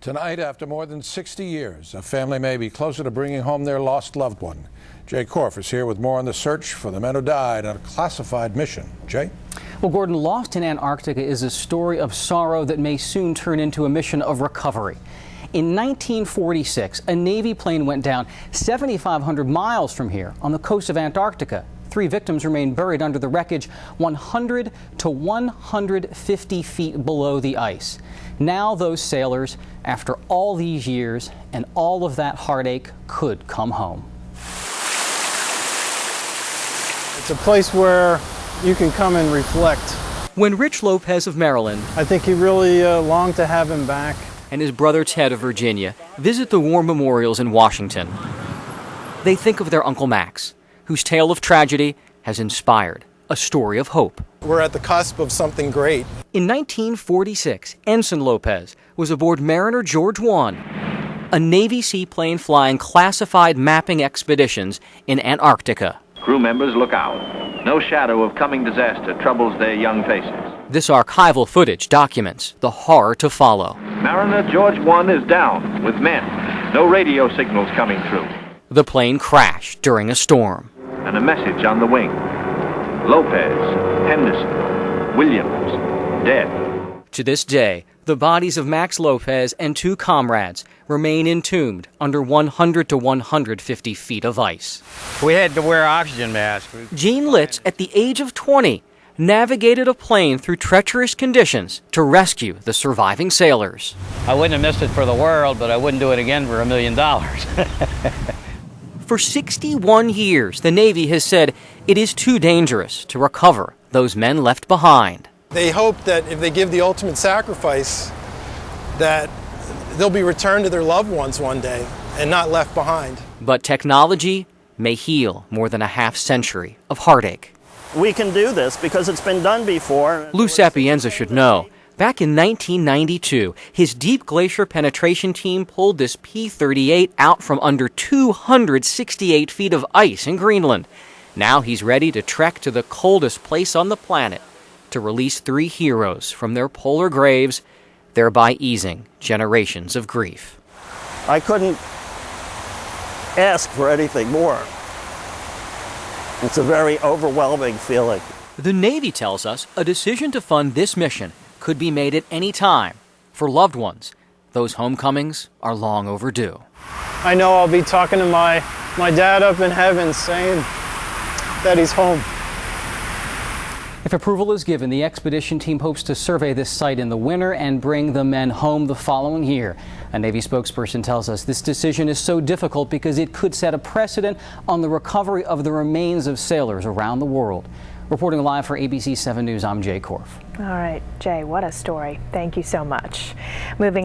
Tonight, after more than 60 years, a family may be closer to bringing home their lost loved one. Jay Korf is here with more on the search for the men who died on a classified mission. Jay? Well, Gordon, Lost in Antarctica is a story of sorrow that may soon turn into a mission of recovery. In 1946, a Navy plane went down 7,500 miles from here on the coast of Antarctica. 3 victims remain buried under the wreckage 100 to 150 feet below the ice. Now those sailors, after all these years and all of that heartache, could come home. It's a place where you can come and reflect. When Rich Lopez of Maryland, I think he really longed to have him back, and his brother Ted of Virginia visit the war memorials in Washington, they think of their Uncle Max, whose tale of tragedy has inspired a story of hope. We're at the cusp of something great. In 1946, Ensign Lopez was aboard Mariner George I, a Navy seaplane flying classified mapping expeditions in Antarctica. Crew members look out. No shadow of coming disaster troubles their young faces. This archival footage documents the horror to follow. Mariner George I is down with men. No radio signals coming through. The plane crashed during a storm. And a message on the wing. Lopez, Henderson, Williams, dead. To this day, the bodies of Max Lopez and 2 comrades remain entombed under 100 to 150 feet of ice. We had to wear oxygen masks. Gene Litz, at the age of 20, navigated a plane through treacherous conditions to rescue the surviving sailors. I wouldn't have missed it for the world, but I wouldn't do it again for $1 million. For 61 years, the Navy has said it is too dangerous to recover those men left behind. They hope that if they give the ultimate sacrifice, that they'll be returned to their loved ones one day and not left behind. But technology may heal more than a half-century of heartache. We can do this because it's been done before. Lou Sapienza should know. Back in 1992, his deep glacier penetration team pulled this P-38 out from under 268 feet of ice in Greenland. Now he's ready to trek to the coldest place on the planet to release 3 heroes from their polar graves, thereby easing generations of grief. I couldn't ask for anything more. It's a very overwhelming feeling. The Navy tells us a decision to fund this mission could be made at any time. For loved ones, those homecomings are long overdue. I know I'll be talking to my dad up in heaven saying that he's home. If approval is given, the expedition team hopes to survey this site in the winter and bring the men home the following year. A Navy spokesperson tells us this decision is so difficult because it could set a precedent on the recovery of the remains of sailors around the world. Reporting live for ABC 7 News, I'm Jay Korf. All right, Jay, what a story. Thank you so much. Moving